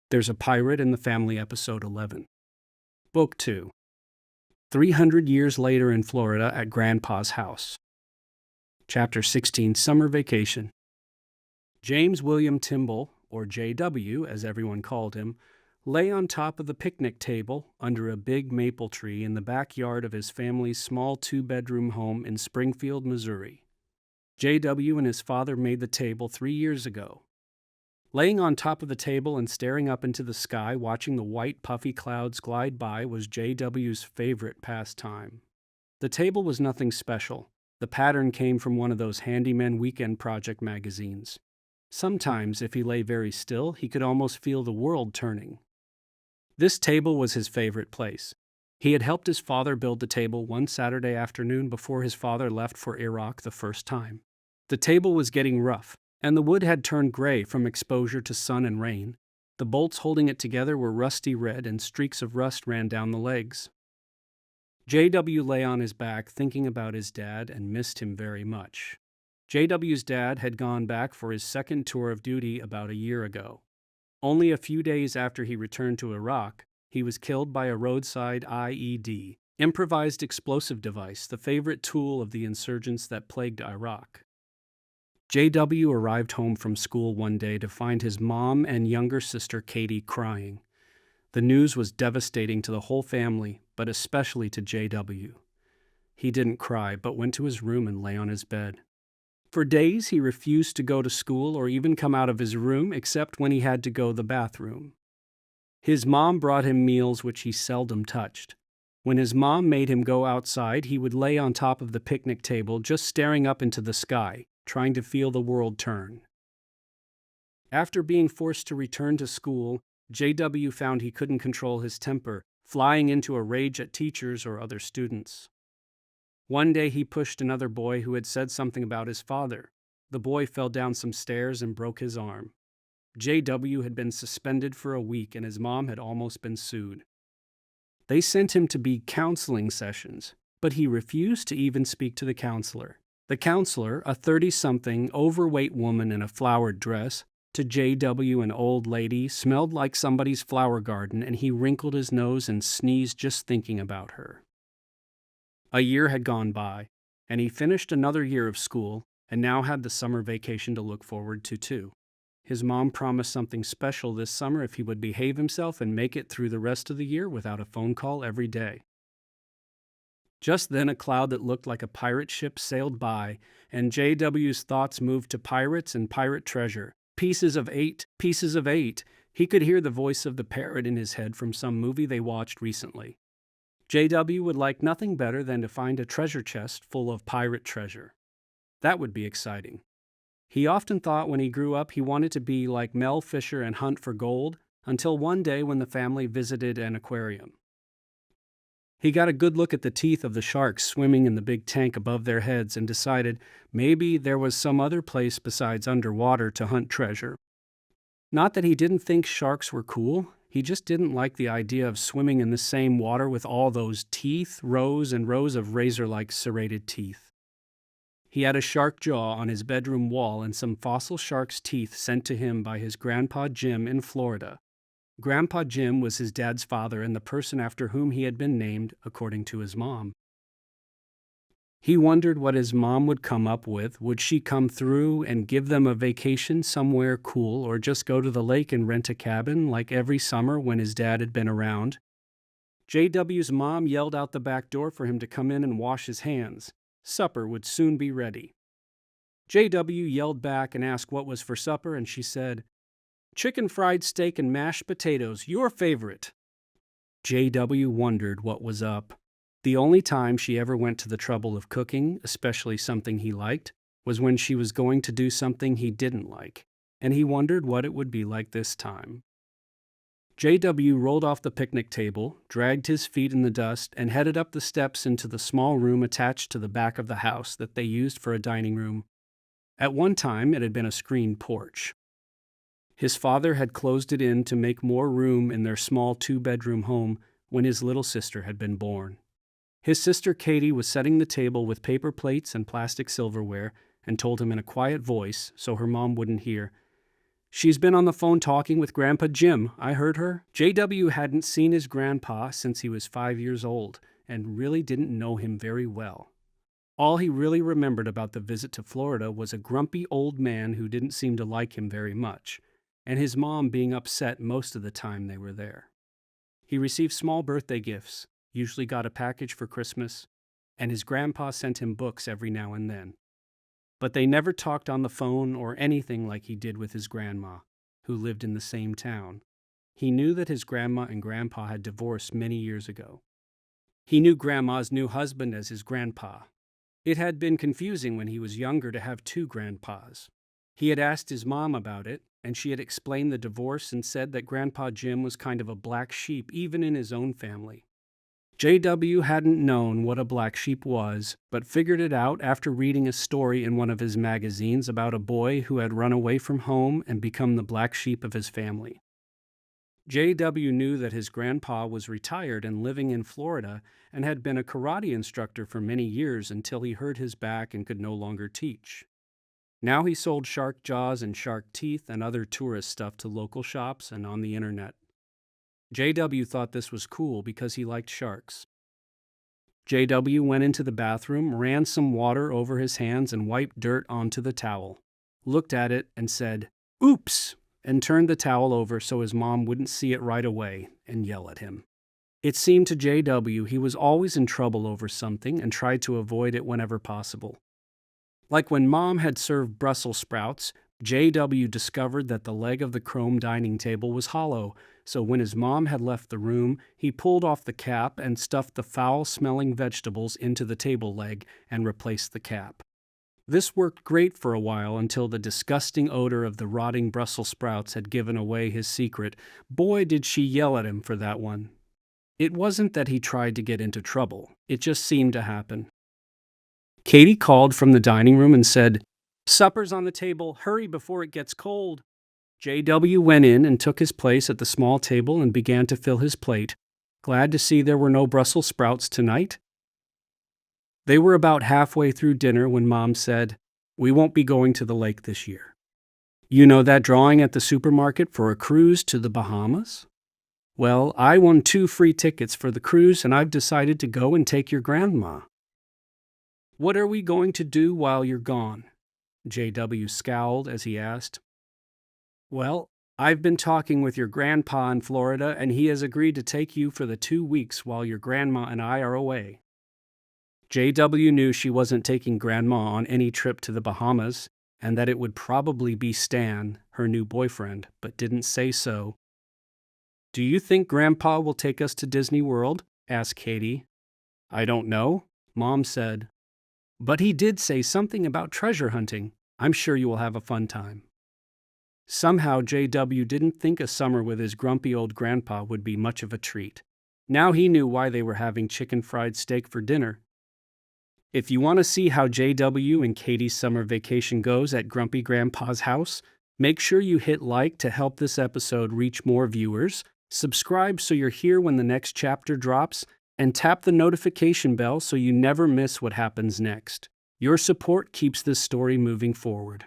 There's a Pirate in the Family, Episode 11. Book 2. 300 Years Later in Florida at Grandpa's House. Chapter 16, Summer Vacation. James William Timble, or J.W. as everyone called him, lay on top of the picnic table under a big maple tree in the backyard of his family's small two-bedroom home in Springfield, Missouri. J.W. and his father made the table 3 years ago. Laying on top of the table and staring up into the sky, watching the white puffy clouds glide by was J.W.'s favorite pastime. The table was nothing special. The pattern came from one of those handyman weekend project magazines. Sometimes, if he lay very still, he could almost feel the world turning. This table was his favorite place. He had helped his father build the table one Saturday afternoon before his father left for Iraq the first time. The table was getting rough, and the wood had turned gray from exposure to sun and rain. The bolts holding it together were rusty red, and streaks of rust ran down the legs. J.W. lay on his back thinking about his dad and missed him very much. J.W.'s dad had gone back for his second tour of duty about a year ago. Only a few days after he returned to Iraq, he was killed by a roadside IED, improvised explosive device, the favorite tool of the insurgents that plagued Iraq. J.W. arrived home from school one day to find his mom and younger sister Katie crying. The news was devastating to the whole family, but especially to J.W. He didn't cry, but went to his room and lay on his bed. For days, he refused to go to school or even come out of his room except when he had to go to the bathroom. His mom brought him meals which he seldom touched. When his mom made him go outside, he would lay on top of the picnic table just staring up into the sky, trying to feel the world turn. After being forced to return to school, J.W. found he couldn't control his temper, flying into a rage at teachers or other students. One day he pushed another boy who had said something about his father. The boy fell down some stairs and broke his arm. J.W. had been suspended for a week and his mom had almost been sued. They sent him to be counseling sessions, but he refused to even speak to the counselor. The counselor, a 30-something, overweight woman in a flowered dress, to J.W. an old lady, smelled like somebody's flower garden, and he wrinkled his nose and sneezed just thinking about her. A year had gone by, and he finished another year of school, and now had the summer vacation to look forward to too. His mom promised something special this summer if he would behave himself and make it through the rest of the year without a phone call every day. Just then a cloud that looked like a pirate ship sailed by, and J.W.'s thoughts moved to pirates and pirate treasure. Pieces of 8, pieces of 8. He could hear the voice of the parrot in his head from some movie they watched recently. J.W. would like nothing better than to find a treasure chest full of pirate treasure. That would be exciting. He often thought when he grew up he wanted to be like Mel Fisher and hunt for gold, until one day when the family visited an aquarium. He got a good look at the teeth of the sharks swimming in the big tank above their heads and decided maybe there was some other place besides underwater to hunt treasure. Not that he didn't think sharks were cool, he just didn't like the idea of swimming in the same water with all those teeth, rows and rows of razor-like serrated teeth. He had a shark jaw on his bedroom wall and some fossil shark's teeth sent to him by his Grandpa Jim in Florida. Grandpa Jim was his dad's father and the person after whom he had been named, according to his mom. He wondered what his mom would come up with. Would she come through and give them a vacation somewhere cool, or just go to the lake and rent a cabin like every summer when his dad had been around? J.W.'s mom yelled out the back door for him to come in and wash his hands. Supper would soon be ready. J.W. yelled back and asked what was for supper, and she said, "Chicken fried steak and mashed potatoes, your favorite." J.W. wondered what was up. The only time she ever went to the trouble of cooking, especially something he liked, was when she was going to do something he didn't like, and he wondered what it would be like this time. J.W. rolled off the picnic table, dragged his feet in the dust, and headed up the steps into the small room attached to the back of the house that they used for a dining room. At one time, it had been a screened porch. His father had closed it in to make more room in their small two-bedroom home when his little sister had been born. His sister Katie was setting the table with paper plates and plastic silverware and told him in a quiet voice, so her mom wouldn't hear, She's been on the phone talking with Grandpa Jim. I heard her. JW hadn't seen his grandpa since he was 5 years old and really didn't know him very well. All he really remembered about the visit to Florida was a grumpy old man who didn't seem to like him very much, and his mom being upset most of the time they were there. He received small birthday gifts, usually got a package for Christmas, and his grandpa sent him books every now and then. But they never talked on the phone or anything like he did with his grandma, who lived in the same town. He knew that his grandma and grandpa had divorced many years ago. He knew grandma's new husband as his grandpa. It had been confusing when he was younger to have two grandpas. He had asked his mom about it, and she had explained the divorce and said that Grandpa Jim was kind of a black sheep even in his own family. JW hadn't known what a black sheep was, but figured it out after reading a story in one of his magazines about a boy who had run away from home and become the black sheep of his family. JW knew that his grandpa was retired and living in Florida and had been a karate instructor for many years until he hurt his back and could no longer teach. Now he sold shark jaws and shark teeth and other tourist stuff to local shops and on the internet. JW thought this was cool because he liked sharks. JW went into the bathroom, ran some water over his hands and wiped dirt onto the towel, looked at it and said, "Oops!" and turned the towel over so his mom wouldn't see it right away and yell at him. It seemed to JW he was always in trouble over something and tried to avoid it whenever possible. Like when Mom had served Brussels sprouts, JW discovered that the leg of the chrome dining table was hollow, so when his mom had left the room, he pulled off the cap and stuffed the foul-smelling vegetables into the table leg and replaced the cap. This worked great for a while until the disgusting odor of the rotting Brussels sprouts had given away his secret. Boy, did she yell at him for that one. It wasn't that he tried to get into trouble. It just seemed to happen. Katie called from the dining room and said, "Supper's on the table. Hurry before it gets cold." JW went in and took his place at the small table and began to fill his plate. Glad to see there were no Brussels sprouts tonight. They were about halfway through dinner when Mom said, "We won't be going to the lake this year. You know that drawing at the supermarket for a cruise to the Bahamas? Well, I won 2 free tickets for the cruise and I've decided to go and take your grandma." "What are we going to do while you're gone?" JW scowled as he asked. "Well, I've been talking with your grandpa in Florida and he has agreed to take you for the 2 weeks while your grandma and I are away." JW knew she wasn't taking Grandma on any trip to the Bahamas, and that it would probably be Stan, her new boyfriend, but didn't say so. "Do you think Grandpa will take us to Disney World?" asked Katie. "I don't know," Mom said. "But he did say something about treasure hunting. I'm sure you will have a fun time." Somehow JW didn't think a summer with his grumpy old grandpa would be much of a treat. Now he knew why they were having chicken fried steak for dinner. If you want to see how JW and Katie's summer vacation goes at Grumpy Grandpa's house, make sure you hit like to help this episode reach more viewers, subscribe so you're here when the next chapter drops, and tap the notification bell so you never miss what happens next. Your support keeps this story moving forward.